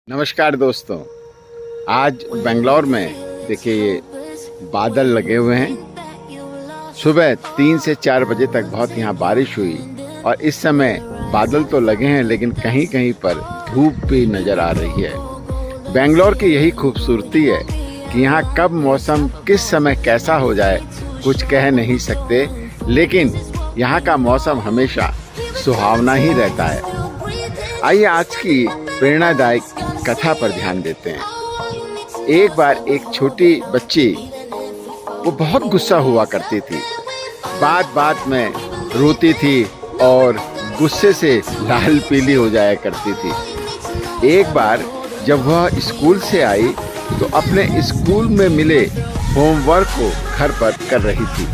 नमस्कार दोस्तों। आज बेंगलोर में देखिए ये बादल लगे हुए हैं। सुबह 3 से 4 बजे तक बहुत यहाँ बारिश हुई और इस समय बादल तो लगे हैं लेकिन कहीं कहीं पर धूप भी नज़र आ रही है। बेंगलोर की यही खूबसूरती है कि यहाँ कब मौसम किस समय कैसा हो जाए कुछ कह नहीं सकते, लेकिन यहाँ का मौसम हमेशा सुहावना ही रहता है। आइए आज की प्रेरणादायक कथा पर ध्यान देते हैं। एक बार एक छोटी बच्ची वो बहुत गुस्सा हुआ करती थी, बात बात में रोती थी और गुस्से से लाल पीली हो जाया करती थी। एक बार जब वह स्कूल से आई तो अपने स्कूल में मिले होमवर्क को घर पर कर रही थी।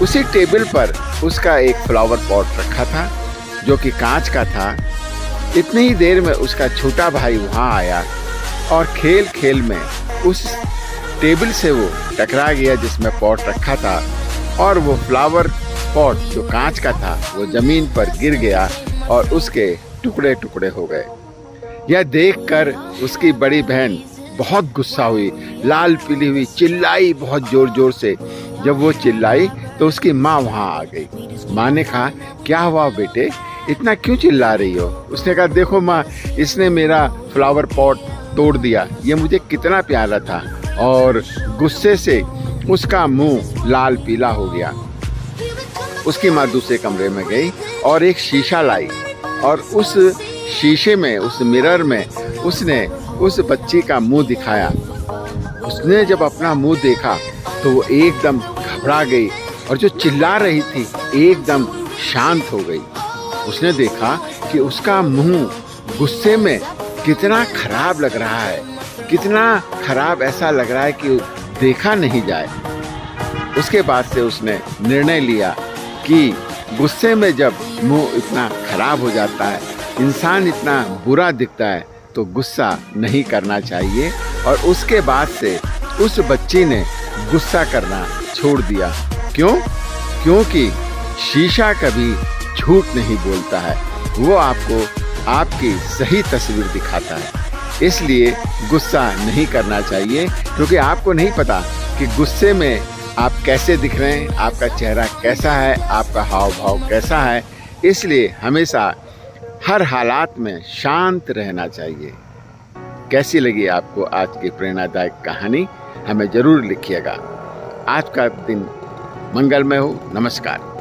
उसी टेबल पर उसका एक फ्लावर पॉट रखा था जो कि कांच का था। इतनी ही देर में उसका छोटा भाई वहाँ आया और खेल खेल में उस टेबल से वो टकरा गया जिसमें पॉट रखा था, और वो फ्लावर पॉट जो कांच का था वो जमीन पर गिर गया और उसके टुकड़े टुकड़े हो गए। यह देखकर उसकी बड़ी बहन बहुत गुस्सा हुई, लाल पीली हुई, चिल्लाई बहुत जोर जोर से। जब वो चिल्लाई तो उसकी माँ वहाँ आ गई। माँ ने कहा, क्या हुआ बेटे, इतना क्यों चिल्ला रही हो? उसने कहा, देखो माँ, इसने मेरा फ्लावर पॉट तोड़ दिया, ये मुझे कितना प्यारा था। और गुस्से से उसका मुंह लाल पीला हो गया। उसकी माँ दूसरे कमरे में गई और एक शीशा लाई और उस शीशे में, उस मिरर में उसने उस बच्ची का मुंह दिखाया। उसने जब अपना मुंह देखा तो वो एकदम घबरा गई और जो चिल्ला रही थी एकदम शांत हो गई। उसने देखा कि उसका मुंह गुस्से में कितना खराब लग रहा है, कितना खराब ऐसा लग रहा है कि देखा नहीं जाए। उसके बाद से उसने निर्णय लिया कि गुस्से में जब मुंह इतना खराब हो जाता है, इंसान इतना बुरा दिखता है, तो गुस्सा नहीं करना चाहिए। और उसके बाद से उस बच्ची ने गुस्सा करना छोड़ दिया। क्यों? क्योंकि शीशा कभी झूठ नहीं बोलता है, वो आपको आपकी सही तस्वीर दिखाता है। इसलिए गुस्सा नहीं करना चाहिए, क्योंकि आपको नहीं पता कि गुस्से में आप कैसे दिख रहे हैं, आपका चेहरा कैसा है, आपका हाव भाव कैसा है। इसलिए हमेशा हर हालात में शांत रहना चाहिए। कैसी लगी आपको आज की प्रेरणादायक कहानी? हमें ज़रूर लिखिएगा। आज का दिन मंगलमय हो। नमस्कार।